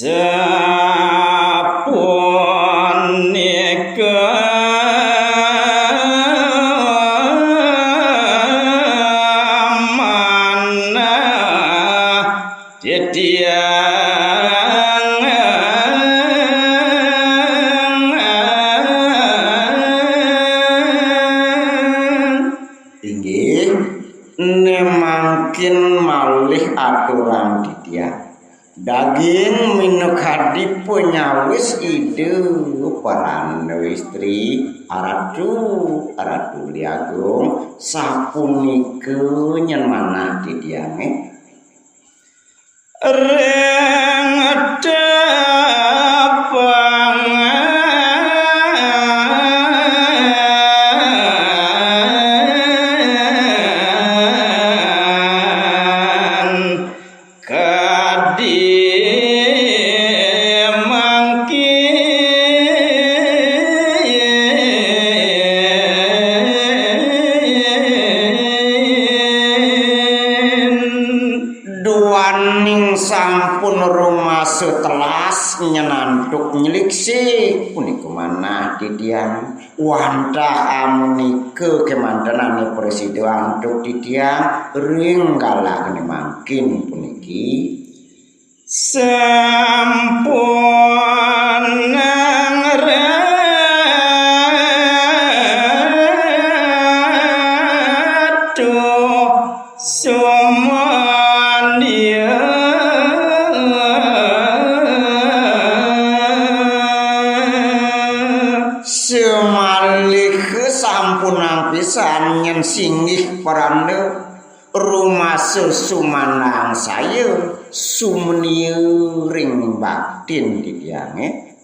Sapunika manah inggih nemangkin malih aturan didiang daging minuk hadi penyawis ide peran istri aratu liagung sapunike nyen manah didiange reng sampun rumaso telas nyenanduk nyeliksi punika manah didiang wantah amunike kemantenane presiden anduk didiang ringgalah kene mangkin puniki sampun ngratu sampunang pisan nyen singgih parane rumaso sumanang saya sumenieu ring batin didiange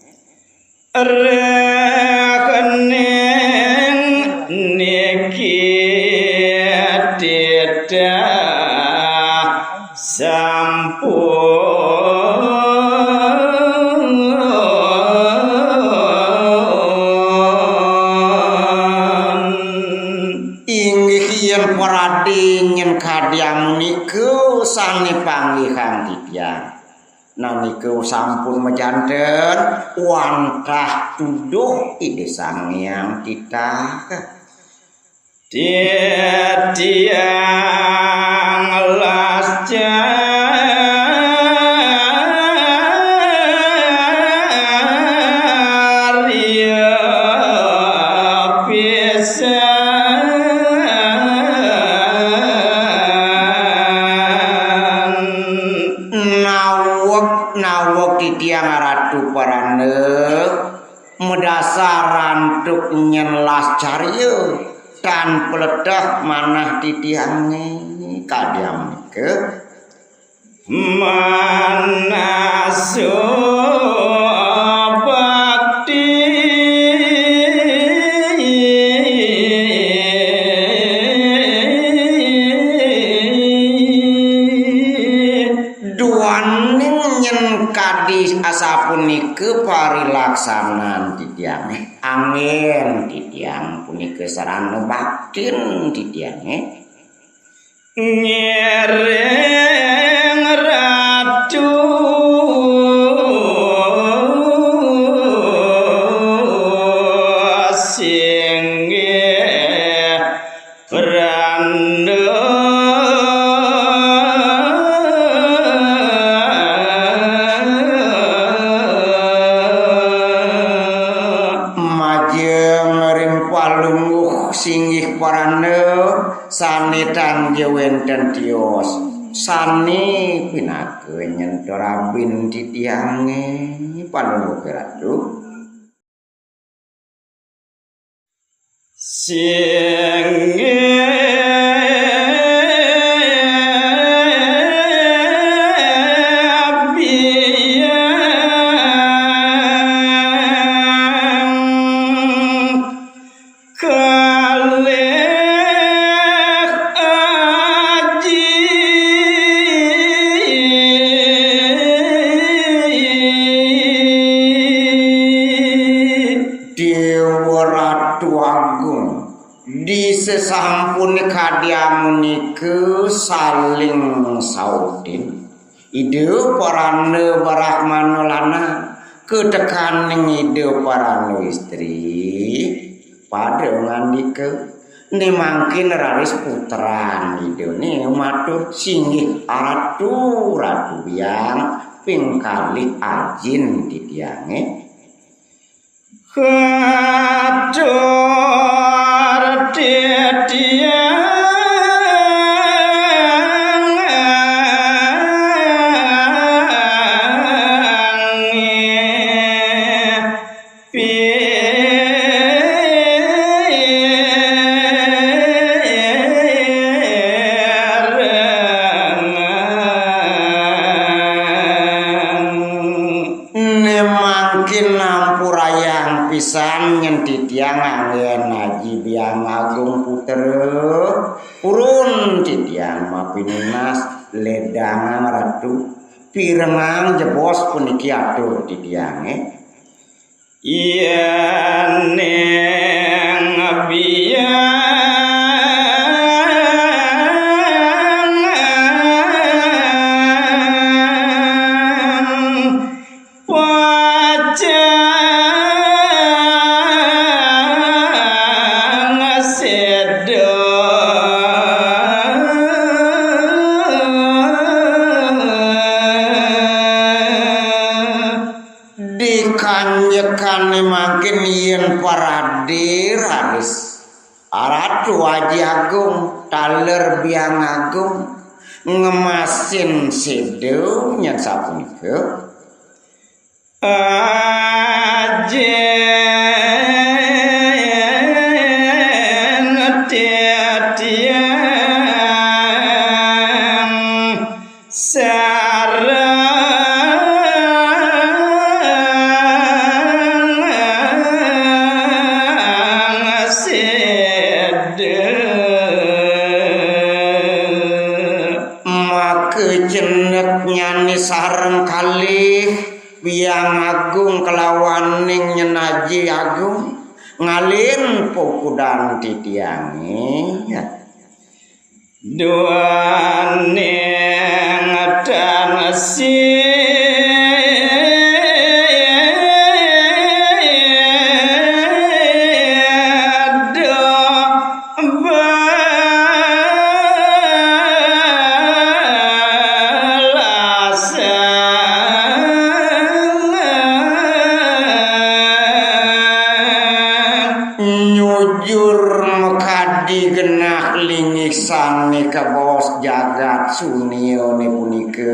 rekening niki dedah sampun paradingen kadhiang niku sane panggihan didiang naniku sampun mejanten wantah tuduh ide sangyang titah didiang lasja didiang ratu parane medasaran tuk nyenlas cariyo tan peledah manah didiange kadhiang ke manah bakti kadi asapunike parilaksanan didiange angin didiang punike sarana batin didiange nyereng ratu singgih beranda singgih parane sane tangge wenten tios sane pinake nyentorabin didiange panunggu ratu singgih di sesampun kadhiang nike saling saudin ide parane barahmanolana ketekan ning ide parane istri pada ngandike ni mangkin raris putran idene matur singgih ratu yang pingkali ajin ditiange kadur titiang pisan nyenti tiang angin haji biang agung puter purun titiang mapinunas ledang ratu pirengang jebos puniki atur titiange iya neng biang makin yen paradir hadis aratu aji agung taler biang agung ngemasin sedo nyen sapunike ajen tiatiang sarang nyanyi sareng kali biang agung kelawan ning nyenaji agung ngalin pukudan titiangi duane ngadan genah lingisan ka bos jagat sunione punike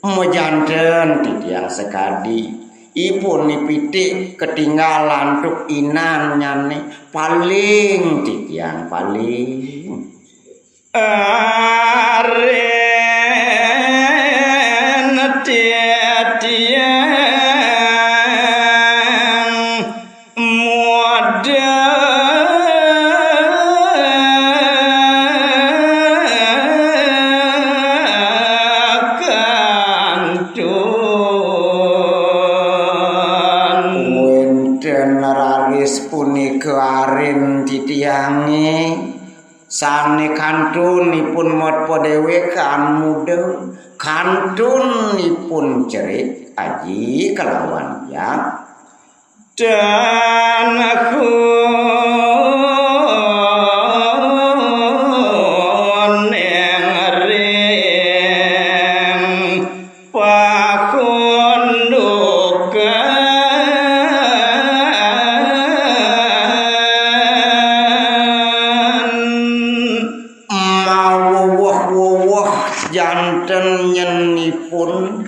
mejanten titiang sekadi ipun nipitik ketinggalan tuk inan nyane paling titiang paling aren titiang punike arin titiange sane kantunipun modpo dewe kan muda kantunipun cerit aji kelawan ya dan aku janten nyenipun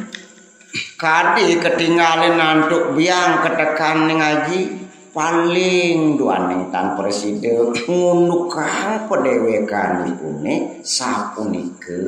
kadi ketinggalin nantuk biang ketekan ngaji paling duaning tan presiden ngunukang pedewekan ipune sapunike